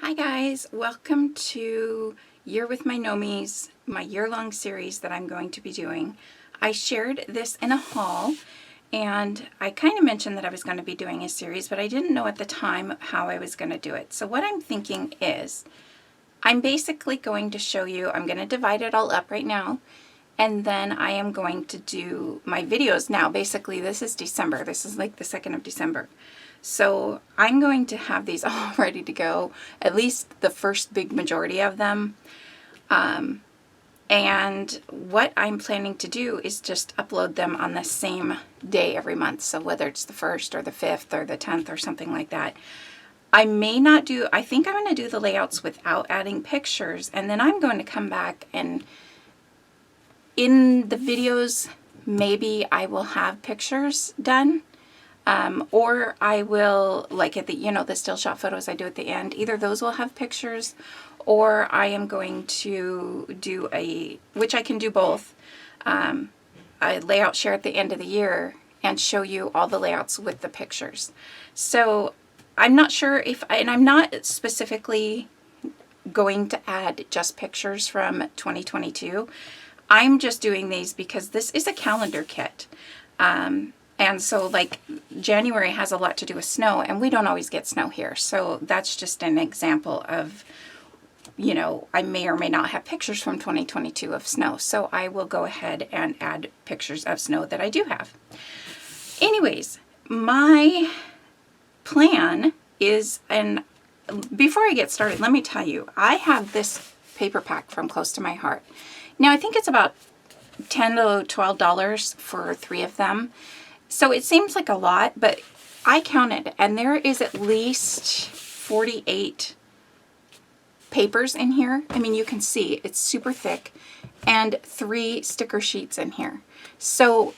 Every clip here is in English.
Hi guys, welcome to Year with My Gnomies, my year-long series that I'm going to be doing. I shared this in a haul and I kind of mentioned that I was going to be doing a series, but I didn't know at the time how I was going to do it. So what I'm thinking is I'm basically going to show you, I'm going to divide it all up right now, and then I am going to do my videos now. Basically, this is December. This is like the 2nd of December. So I'm going to have these all ready to go, at least the first big majority of them. And what I'm planning to do is just upload them on the same day every month. So whether it's the 1st or the 5th or the 10th or something like that. I may not do, I think I'm going to do the layouts without adding pictures, and then I'm going to come back and in the videos, maybe I will have pictures done. Or I will, like at the, the still shot photos I do at the end, either those will have pictures, or I am going to do which I can do both, a layout share at the end of the year and show you all the layouts with the pictures. So I'm not sure if, and I'm not specifically going to add just pictures from 2022. I'm just doing these because this is a calendar kit. And so like January has a lot to do with snow, and we don't always get snow here. So that's just an example of, I may or may not have pictures from 2022 of snow. So I will go ahead and add pictures of snow that I do have. Anyways, my plan is, and before I get started, let me tell you, I have this paper pack from Close to My Heart. Now I think it's about $10 to $12 for 3 of them. So it seems like a lot, but I counted and there is at least 48 papers in here. I mean, you can see it's super thick, and 3 sticker sheets in here. So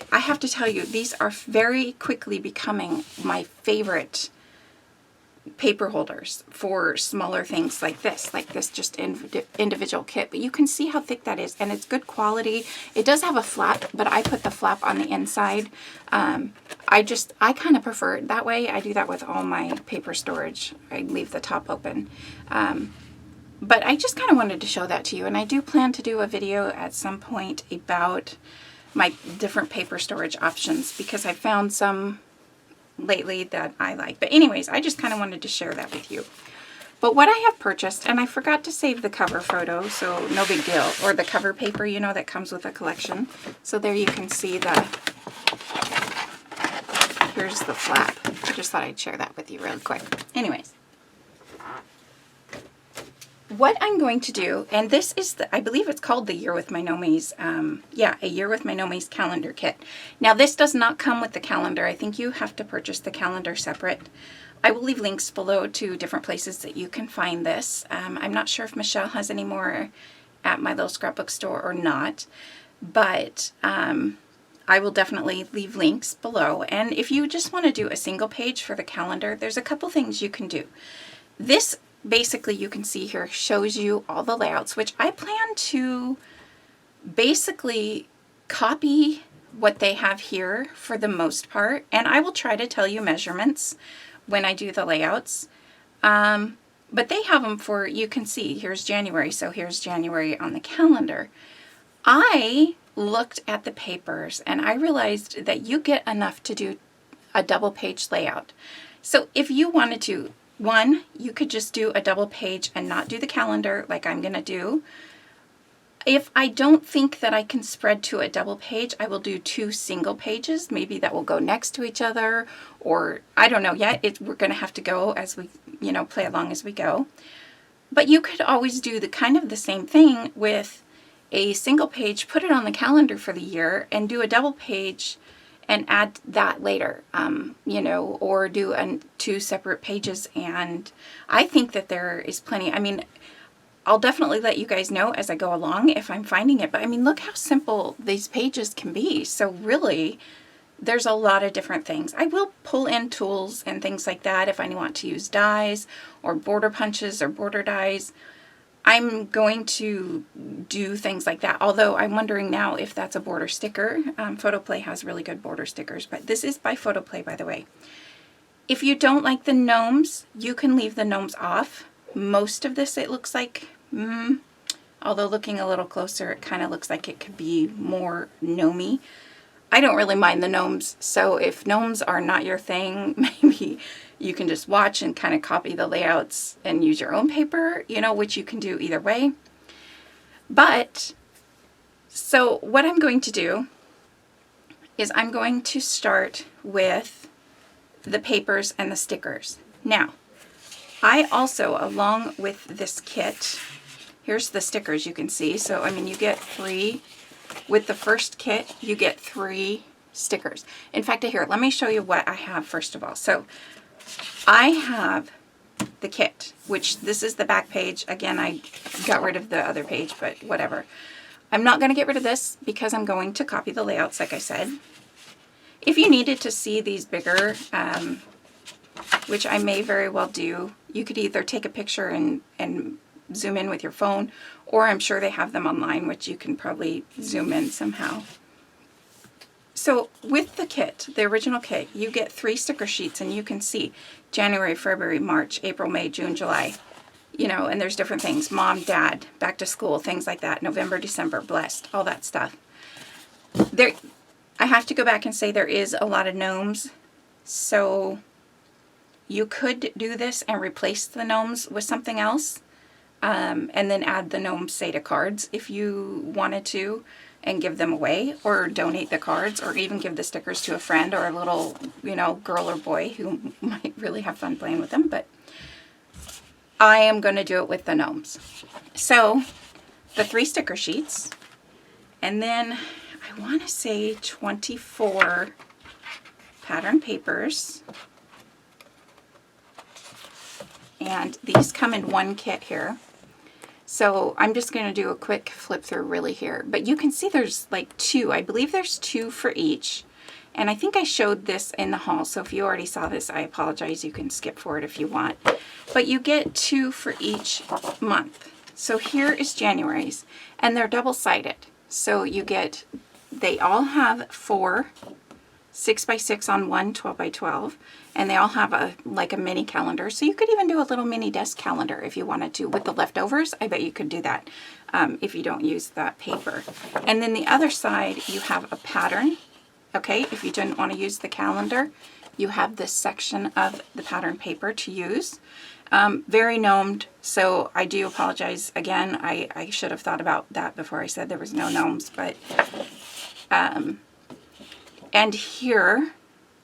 I have to tell you, these are very quickly becoming my favorite paper holders for smaller things like this just individual kit. But you can see how thick that is, and it's good quality. It does have a flap, but I put the flap on the inside. I kind of prefer it that way. I do that with all my paper storage. I leave the top open. But I just kind of wanted to show that to you, and I do plan to do a video at some point about my different paper storage options, because I found some lately that I like. But anyways, I just kind of wanted to share that with you. But what I have purchased, and I forgot to save the cover photo, so no big deal, or the cover paper, that comes with a collection. So there you can see here's the flap. I just thought I'd share that with you real quick. Anyways, what I'm going to do, and this is I believe it's called the Year with My Gnomies, a Year with My Gnomies calendar kit. Now this does not come with the calendar. I think you have to purchase the calendar separate. I will leave links below to different places that you can find this. I'm not sure if Michelle has any more at My Little Scrapbook Store or not, but I will definitely leave links below. And if you just want to do a single page for the calendar, there's a couple things you can do. This basically, you can see here, shows you all the layouts, which I plan to basically copy what they have here for the most part. And I will try to tell you measurements when I do the layouts. But they have them for, you can see, here's January. So here's January on the calendar. I looked at the papers and I realized that you get enough to do a double page layout. So if you wanted to, one, you could just do a double page and not do the calendar like I'm going to do. If I don't think that I can spread to a double page, I will do 2 single pages. Maybe that will go next to each other, or I don't know yet. We're going to have to go as we, play along as we go. But you could always do the same thing with a single page, put it on the calendar for the year, and do a double page and add that later, or do 2 separate pages. And I think that there is plenty. I mean, I'll definitely let you guys know as I go along if I'm finding it. But I mean, look how simple these pages can be. So really, there's a lot of different things. I will pull in tools and things like that if I want to use dies or border punches or border dies. I'm going to do things like that, although I'm wondering now if that's a border sticker. Photoplay has really good border stickers, but this is by Photoplay, by the way. If you don't like the gnomes, you can leave the gnomes off. most of this it looks like, although looking a little closer, it kind of looks like it could be more gnomey. I don't really mind the gnomes, so if gnomes are not your thing, maybe you can just watch and kind of copy the layouts and use your own paper, you know, which you can do either way. But, so what I'm going to do is I'm going to start with the papers and the stickers. Now, I also, along with this kit, here's the stickers you can see. So, I mean, you get 3. With the first kit, you get 3 stickers. In fact, here, let me show you what I have first of all. So, I have the kit, which this is the back page. Again, I got rid of the other page, but whatever. I'm not going to get rid of this because I'm going to copy the layouts, like I said. If you needed to see these bigger, which I may very well do, you could either take a picture and zoom in with your phone, or I'm sure they have them online, which you can probably zoom in somehow. So with the kit, the original kit, you get 3 sticker sheets, and you can see January, February, March, April, May, June, July, you know, and there's different things, mom, dad, back to school, things like that, November, December, blessed, all that stuff. There, I have to go back and say there is a lot of gnomes, so you could do this and replace the gnomes with something else, and then add the gnome Sata cards if you wanted to, and give them away, or donate the cards, or even give the stickers to a friend or a little, you know, girl or boy who might really have fun playing with them. But I am going to do it with the gnomes. So the 3 sticker sheets, and then I want to say 24 pattern papers. And these come in 1 kit here. So I'm just going to do a quick flip through really here. But you can see there's like 2. I believe there's 2 for each. And I think I showed this in the haul. So if you already saw this, I apologize. You can skip forward if you want. But you get 2 for each month. So here is January's. And they're double-sided. So you get, they all have 4 6x6 on one 12x12, and they all have a like a mini calendar, so you could even do a little mini desk calendar if you wanted to with the leftovers. I bet you could do that if you don't use that paper. And then the other side, you have a pattern. Okay, if you didn't want to use the calendar, you have this section of the pattern paper to use. Very gnomed, so I do apologize again. I should have thought about that before I said there was no gnomes, but and here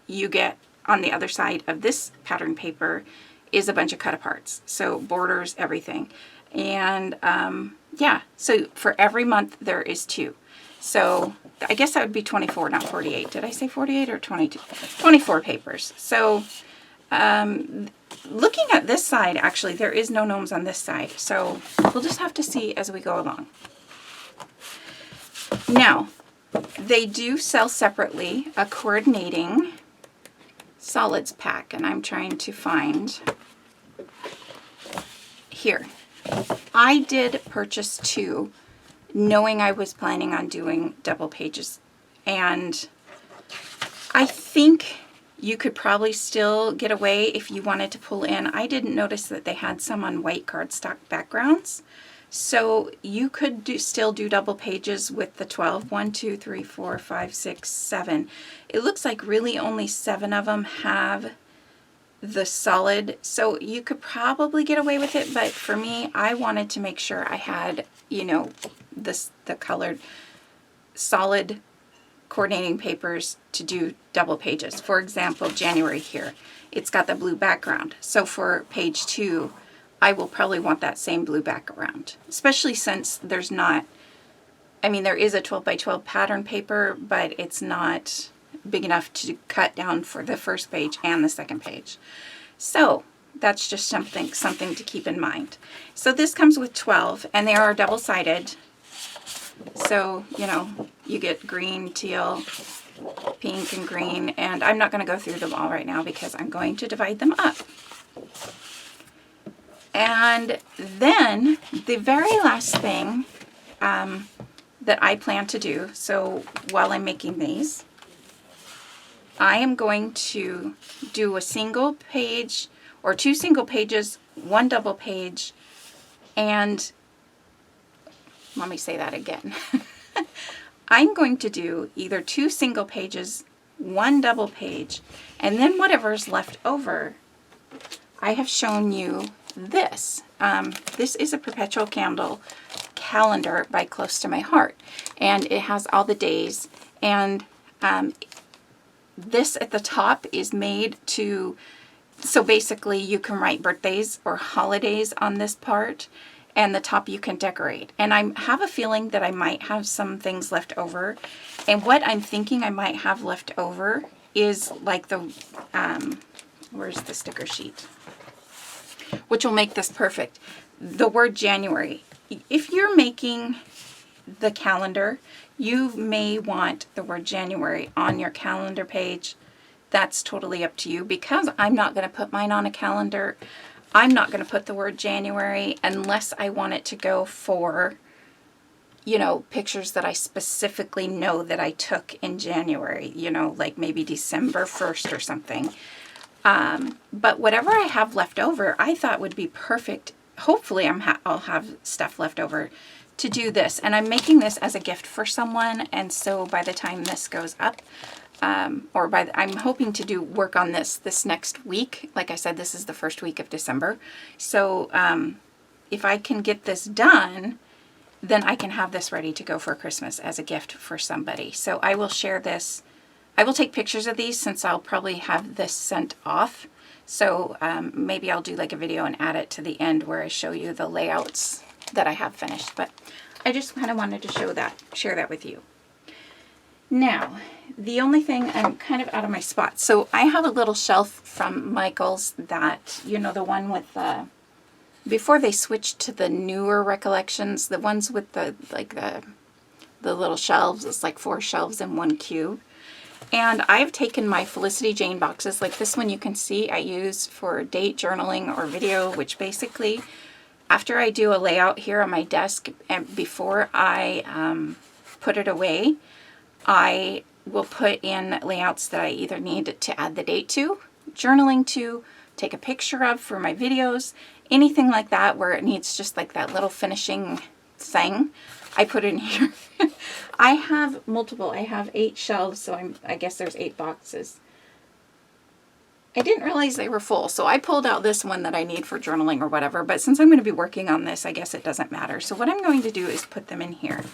you get, on the other side of this pattern paper, is a bunch of cut aparts. So borders, everything. And yeah, so for every month there is 2. So I guess that would be 24, not 48. Did I say 48 or 22? 24 papers. So looking at this side, actually, there is no gnomes on this side. So we'll just have to see as we go along. Now, they do sell separately a coordinating solids pack, and I'm trying to find here. I did purchase 2, knowing I was planning on doing double pages, and I think you could probably still get away if you wanted to pull in. I didn't notice that they had some on white cardstock backgrounds. So you could still do double pages with the 12. 1, 2, 3, 4, 5, 6, 7. It looks like really only 7 of them have the solid. So you could probably get away with it, but for me, I wanted to make sure I had, you know, the colored solid coordinating papers to do double pages. For example, January here, it's got the blue background. So for page 2, I will probably want that same blue background, especially since there's not, I mean, there is a 12x12 pattern paper, but it's not big enough to cut down for the first page and the second page. So that's just something to keep in mind. So this comes with 12, and they are double-sided. So, you know, you get green, teal, pink, and green, and I'm not going to go through them all right now because I'm going to divide them up. And then the very last thing that I plan to do, so while I'm making these, I am going to do a single page or 2 single pages, 1 double page, and let me say that again. I'm going to do either 2 single pages, 1 double page, and then whatever's left over. I have shown you this. This is a Perpetual candle calendar by Close to My Heart, and it has all the days, and this at the top is made to, so basically you can write birthdays or holidays on this part, and the top you can decorate. And I have a feeling that I might have some things left over, and what I'm thinking I might have left over is like the, where's the sticker sheet? Which will make this perfect. The word January. If you're making the calendar, you may want the word January on your calendar page. That's totally up to you. Because I'm not going to put mine on a calendar, I'm not going to put the word January unless I want it to go for, you know, pictures that I specifically know that I took in January, you know, like maybe December 1st or something. But whatever I have left over, I thought would be perfect. Hopefully I'll have stuff left over to do this. And I'm making this as a gift for someone. And so by the time this goes up, I'm hoping to do work on this next week. Like I said, this is the first week of December. So if I can get this done, then I can have this ready to go for Christmas as a gift for somebody. So I will share this. I will take pictures of these since I'll probably have this sent off. So maybe I'll do like a video and add it to the end where I show you the layouts that I have finished. But I just kind of wanted to share that with you. Now, the only thing, I'm kind of out of my spot. So I have a little shelf from Michael's that, you know, the one with the, before they switched to the newer Recollections, the ones with the, like the little shelves, it's like 4 shelves in 1 cube. And I've taken my Felicity Jane boxes, like this one you can see I use for date journaling or video, which basically, after I do a layout here on my desk and before I put it away, I will put in layouts that I either need to add the date to, journaling to, take a picture of for my videos, anything like that where it needs just like that little finishing thing. I put in here. I have multiple. I have 8 shelves, so I guess there's 8 boxes. I didn't realize they were full, so I pulled out this one that I need for journaling or whatever, but since I'm going to be working on this, I guess it doesn't matter. So what I'm going to do is put them in here.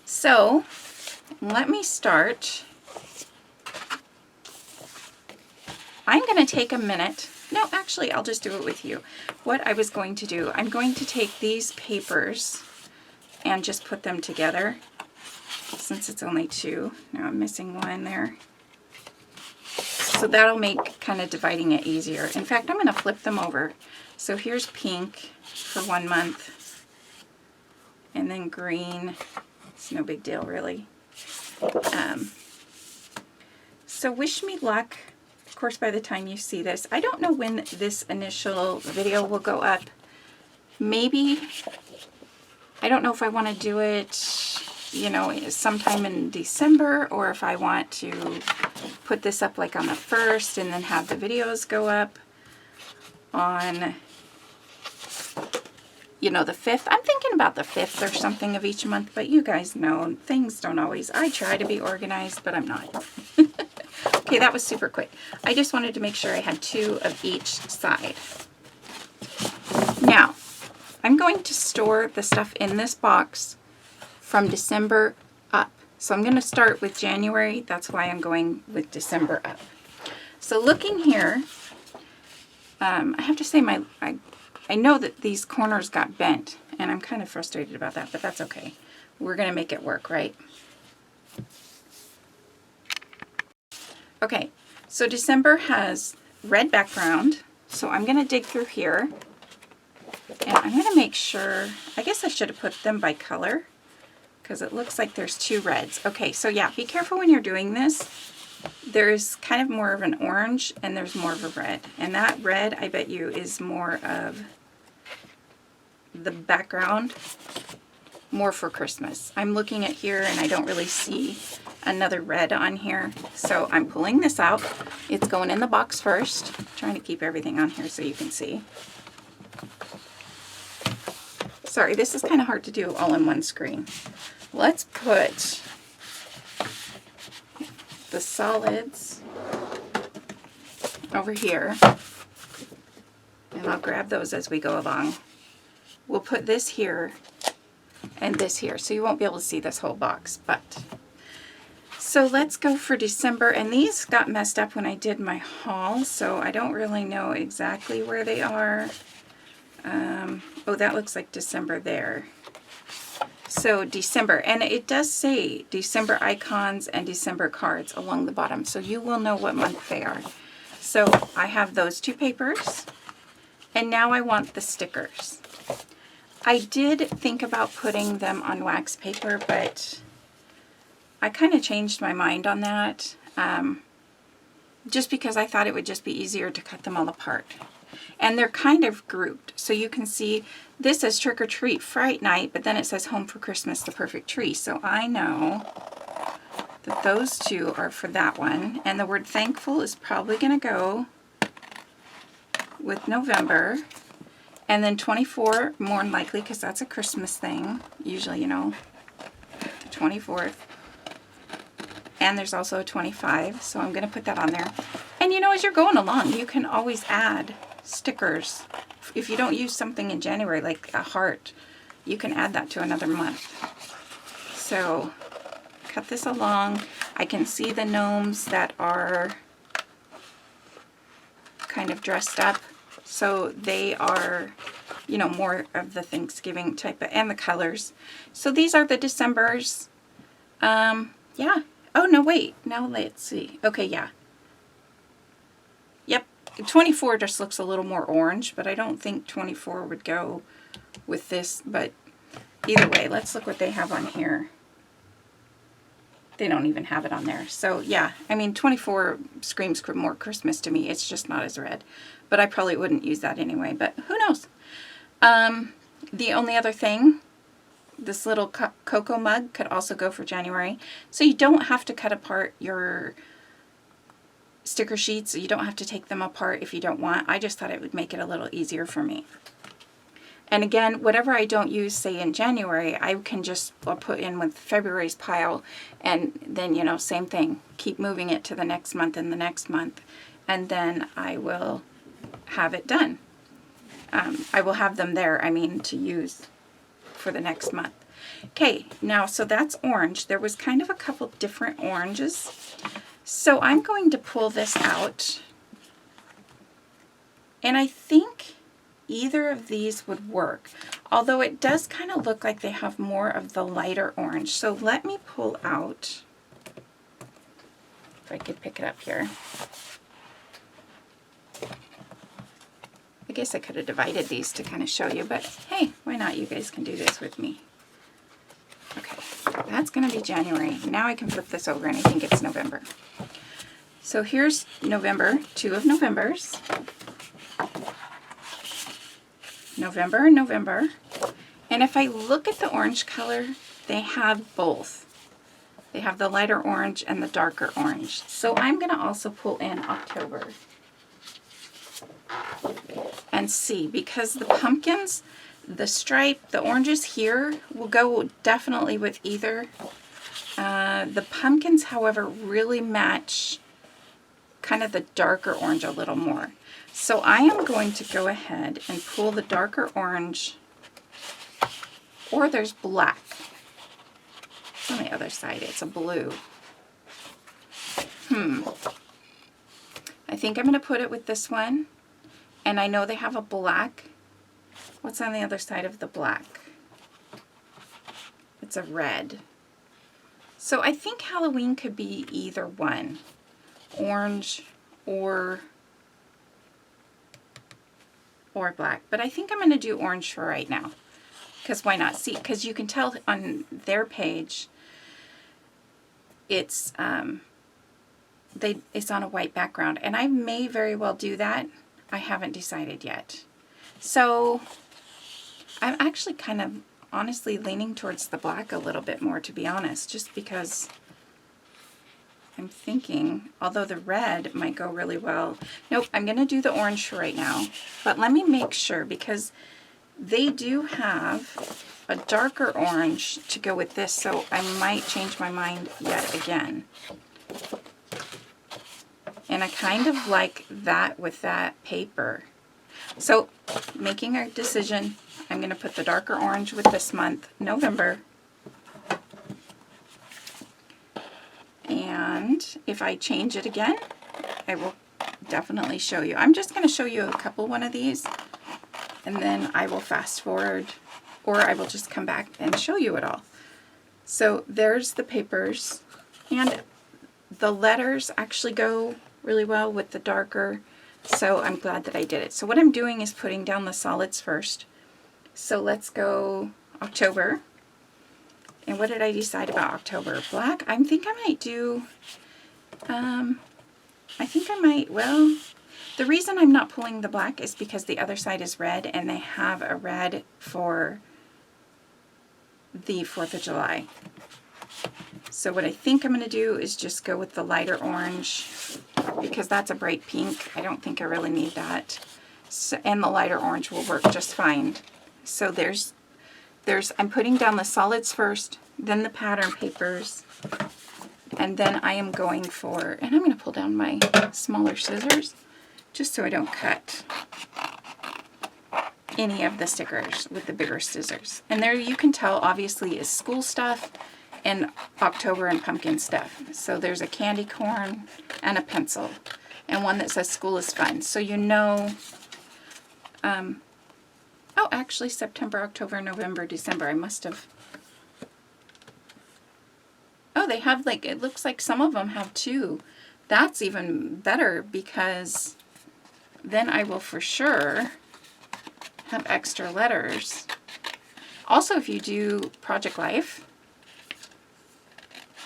So let me start. I'm going to take a minute. No, actually, I'll just do it with you. What I was going to do, I'm going to take these papers and just put them together since it's only 2. Now I'm missing 1 there. So that'll make kind of dividing it easier. In fact, I'm going to flip them over. So here's pink for 1 month, and then green. It's no big deal, really. So wish me luck. Of course, by the time you see this, I don't know when this initial video will go up. Maybe, I don't know if I want to do it, you know, sometime in December, or if I want to put this up like on the 1st and then have the videos go up on, you know, the 5th. I'm thinking about the 5th or something of each month, but you guys know things don't always, I try to be organized, but I'm not. Okay, that was super quick. I just wanted to make sure I had 2 of each side. Now, I'm going to store the stuff in this box from December up. So I'm going to start with January. That's why I'm going with December up. So looking here, I have to say I know that these corners got bent, and I'm kind of frustrated about that, but that's okay. We're going to make it work, right? Okay, so December has red background, so I'm going to dig through here, and I'm going to make sure, I guess I should have put them by color, because it looks like there's 2 reds. Okay, so yeah, be careful when you're doing this. There's kind of more of an orange, and there's more of a red, and that red, I bet you, is more of the background. more for Christmas. I'm looking at here and I don't really see another red on here. So I'm pulling this out. It's going in the box first. I'm trying to keep everything on here so you can see. Sorry, this is kind of hard to do all in one screen. Let's put the solids over here. And I'll grab those as we go along. We'll put this here and this here, so you won't be able to see this whole box. But so let's go for December, and these got messed up when I did my haul, so I don't really know exactly where they are. Oh, that looks like December there. So December, and it does say December icons and December cards along the bottom, so you will know what month they are. So I have those two papers, and now I want the stickers. I did think about putting them on wax paper, but I kind of changed my mind on that, just because I thought it would just be easier to cut them all apart. And they're kind of grouped, so you can see this says Trick or Treat Fright Night, but then it says Home for Christmas, the Perfect Tree. So I know that those two are for that one, and the word thankful is probably going to go with November, and then 24 more than likely, because that's a Christmas thing, usually, you know, the 24th. And there's also a 25, so I'm going to put that on there. And you know, as you're going along, you can always add stickers. If you don't use something in January, like a heart, you can add that to another month. So cut this along. I can see the gnomes that are kind of dressed up. So they are, you know, more of the Thanksgiving type of, and the colors. So these are the Decembers. Yeah. Oh, no, wait. Now let's see. Okay, yeah. Yep. 24 just looks a little more orange, but I don't think 24 would go with this. But either way, let's look what they have on here. They don't even have it on there. So, yeah. I mean, 24 screams more Christmas to me. It's just not as red. But I probably wouldn't use that anyway. But who knows? The only other thing, this little cocoa mug could also go for January. So you don't have to cut apart your sticker sheets. You don't have to take them apart if you don't want. I just thought it would make it a little easier for me. And again, whatever I don't use, say in January, I can just put in with February's pile, and then, you know, same thing. Keep moving it to the next month and the next month, and then I will have it done. I will have them there, I mean, to use for the next month. Okay, now, so that's orange. There was kind of a couple different oranges. So I'm going to pull this out. And I think either of these would work. Although it does kind of look like they have more of the lighter orange. So let me pull out, if I could pick it up here. I guess I could have divided these to kind of show you, but hey, why not? You guys can do this with me. Okay, that's going to be January. Now I can flip this over and I think it's November. So here's November, 2 of Novembers. November and November. And if I look at the orange color, they have both. They have the lighter orange and the darker orange. So I'm going to also pull in October. And see, because the pumpkins, the stripe, the oranges here will go definitely with either. The pumpkins, however, really match kind of the darker orange a little more. So I am going to go ahead and pull the darker orange, or there's black. On the other side, it's a blue. I think I'm going to put it with this one. And I know they have a black. What's on the other side of the black? It's a red. So I think Halloween could be either one. Orange or black. But I think I'm going to do orange for right now. Because why not? See, because you can tell on their page it's it's on a white background. And I may very well do that. I haven't decided yet. So I'm actually kind of honestly leaning towards the black a little bit more, to be honest, just because I'm thinking, although the red might go really well. Nope, I'm going to do the orange right now. But let me make sure, because they do have a darker orange to go with this, so I might change my mind yet again. And I kind of like that with that paper. So, making a decision, I'm going to put the darker orange with this month, November. And if I change it again, I will definitely show you. I'm just going to show you a couple one of these, and then I will fast forward, or I will just come back and show you it all. So there's the papers, and the letters actually go really well with the darker, so I'm glad that I did it. So what I'm doing is putting down the solids first. So let's go October. And what did I decide about October? Black? I think I might do, well, the reason I'm not pulling the black is because the other side is red, and they have a red for the 4th of July. So what I think I'm going to do is just go with the lighter orange, because that's a bright pink. I don't think I really need that. So, and the lighter orange will work just fine. So I'm putting down the solids first, then the pattern papers, and then I am going for, and I'm going to pull down my smaller scissors just so I don't cut any of the stickers with the bigger scissors. And there you can tell obviously is school stuff and October and pumpkin stuff. So there's a candy corn and a pencil, and one that says school is fun. So you know, oh, actually September, October, November, December. I must have, oh, they have like, it looks like some of them have 2. That's even better, because then I will for sure have extra letters. Also, if you do Project Life,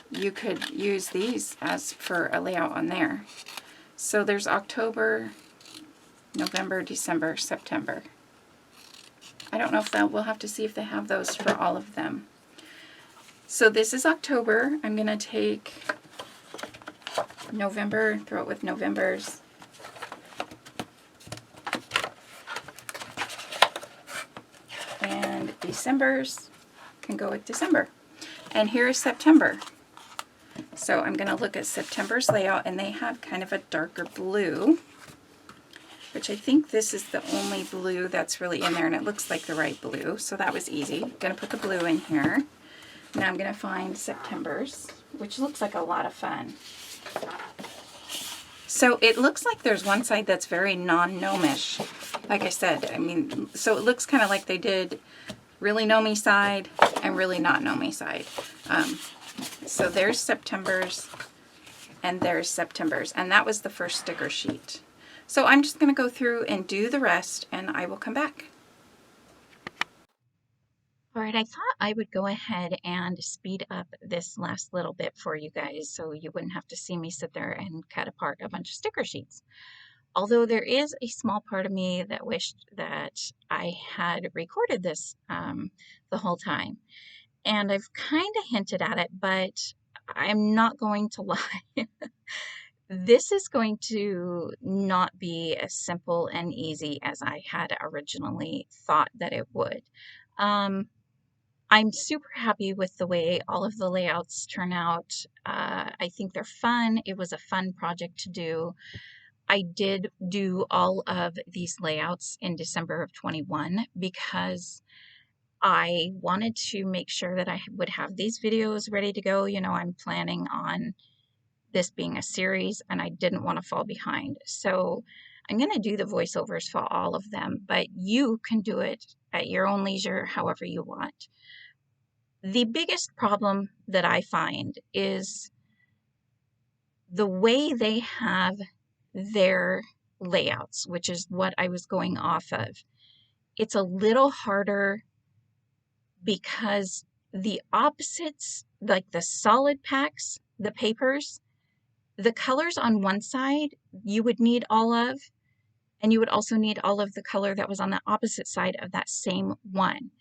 you could use these as for a layout on there. So there's October, November, December, September. I don't know if we'll have to see if they have those for all of them. So this is October. I'm going to take November, throw it with November's. And December's can go with December. And here is September. So I'm going to look at September's layout, and they have kind of a darker blue, which I think this is the only blue that's really in there, and it looks like the right blue, so that was easy. I'm going to put the blue in here. Now I'm going to find September's, which looks like a lot of fun. So it looks like there's one side that's very non-gnomish. Like I said, I mean, so it looks kind of like they did really gnomey side and really not gnomey side. So there's September's, and there's September's, and that was the first sticker sheet. So I'm just going to go through and do the rest, and I will come back. All right, I thought I would go ahead and speed up this last little bit for you guys so you wouldn't have to see me sit there and cut apart a bunch of sticker sheets. Although there is a small part of me that wished that I had recorded this the whole time. And I've kind of hinted at it, but I'm not going to lie. This is going to not be as simple and easy as I had originally thought that it would. I'm super happy with the way all of the layouts turn out. I think they're fun. It was a fun project to do. I did do all of these layouts in December of 21 because I wanted to make sure that I would have these videos ready to go. You know, I'm planning on this being a series, and I didn't want to fall behind. So I'm going to do the voiceovers for all of them, but you can do it at your own leisure, however you want. The biggest problem that I find is the way they have their layouts, which is what I was going off of. It's a little harder because the opposites, like the solid packs, the papers, the colors on one side you would need all of, and you would also need all of the color that was on the opposite side of that same one.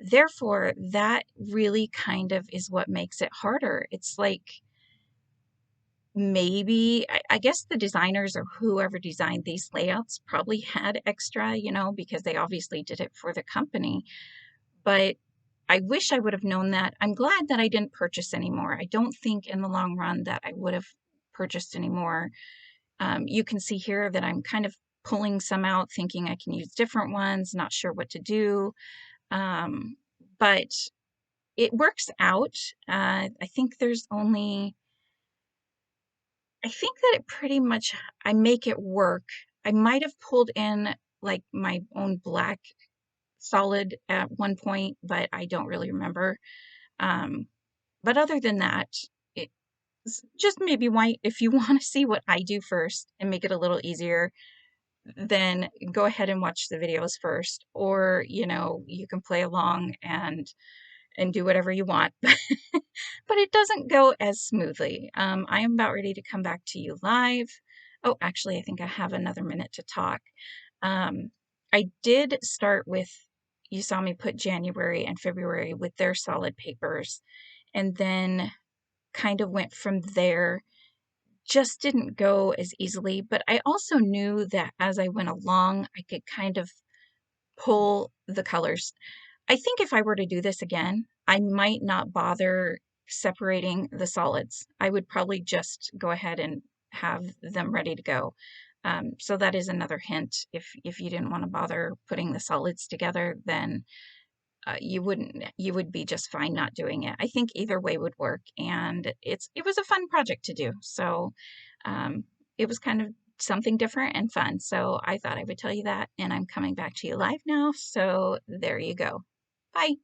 therefore, that really kind of is what makes it harder. It's like maybe, I guess the designers or whoever designed these layouts probably had extra, you know, because they obviously did it for the company. But I wish I would have known that. I'm glad that I didn't purchase anymore. I don't think in the long run that I would have purchased anymore. You can see here that I'm kind of pulling some out, thinking I can use different ones, not sure what to do. But it works out. I think there's only, I think that it pretty much, I make it work. I might have pulled in like my own black solid at one point, but I don't really remember. But other than that, it's just maybe why, if you want to see what I do first and make it a little easier, then go ahead and watch the videos first, or, you know, you can play along and do whatever you want. But it doesn't go as smoothly. I am about ready to come back to you live. Oh, actually, I think I have another minute to talk. I did start with, you saw me put January and February with their solid papers, and then kind of went from there. Just didn't go as easily, but I also knew that as I went along, I could kind of pull the colors. I think if I were to do this again, I might not bother separating the solids. I would probably just go ahead and have them ready to go. So that is another hint. If you didn't want to bother putting the solids together, then you would be just fine not doing it. I think either way would work, and it was a fun project to do. So it was kind of something different and fun. So I thought I would tell you that, and I'm coming back to you live now. So there you go. Bye.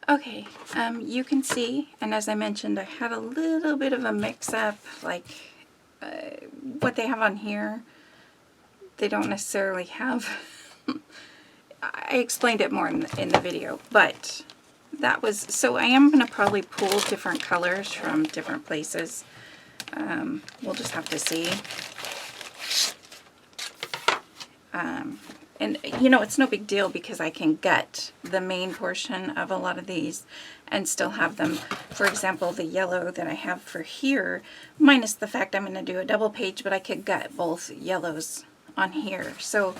Okay, you can see, and as I mentioned, I had a little bit of a mix-up, like what they have on here, they don't necessarily have. I explained it more in the video, but that was, so I am going to probably pull different colors from different places. We'll just have to see. And, you know, it's no big deal because I can gut the main portion of a lot of these and still have them. For example, the yellow that I have for here, minus the fact I'm going to do a double page, but I could gut both yellows on here. So,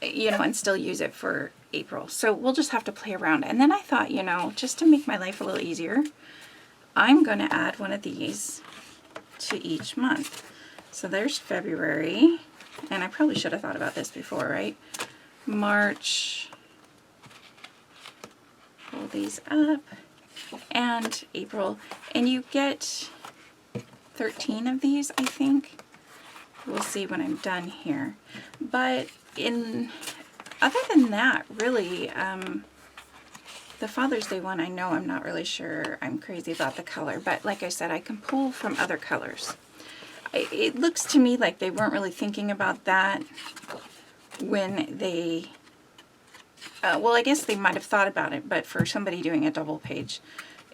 you know, and still use it for April. So we'll just have to play around. And then I thought, you know, just to make my life a little easier, I'm going to add one of these to each month. So there's February. And I probably should have thought about this before, right? March, pull these up, and April. And you get 13 of these, I think. We'll see when I'm done here. But other than that, really, the Father's Day one, I know I'm not really sure I'm crazy about the color. But like I said, I can pull from other colors. It looks to me like they weren't really thinking about that when they, well, I guess they might have thought about it, but for somebody doing a double page,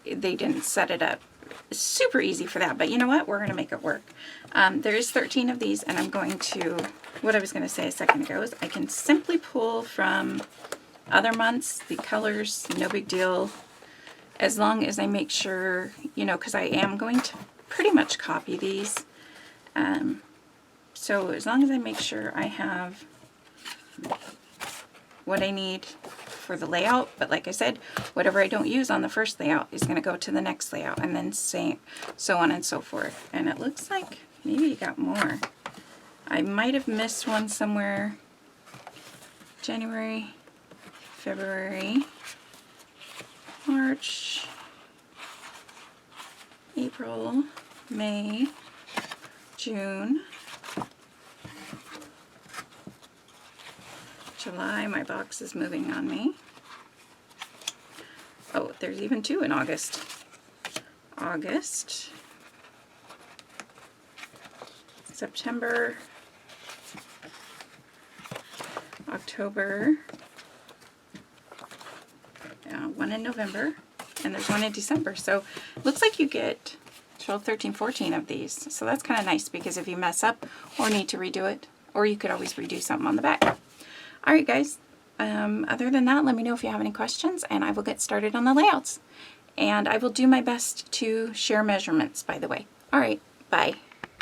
they didn't set it up super easy for that. But you know what? We're going to make it work. There is 13 of these, and I'm going to, what I was going to say a second ago is I can simply pull from other months, the colors, no big deal, as long as I make sure, you know, because I am going to pretty much copy these. So as long as I make sure I have what I need for the layout, but like I said, whatever I don't use on the first layout is going to go to the next layout, and then so on and so forth. And it looks like maybe you got more. I might have missed one somewhere. January, February, March, April, May, June, July. My box is moving on me. Oh, there's even 2 in August. August, September, October, 1 in November, and there's 1 in December. So it looks like you get 12, 13, 14 of these. So that's kind of nice because if you mess up or need to redo it, or you could always redo something on the back. All right, guys, other than that, let me know if you have any questions, and I will get started on the layouts. And I will do my best to share measurements, by the way. All right, bye.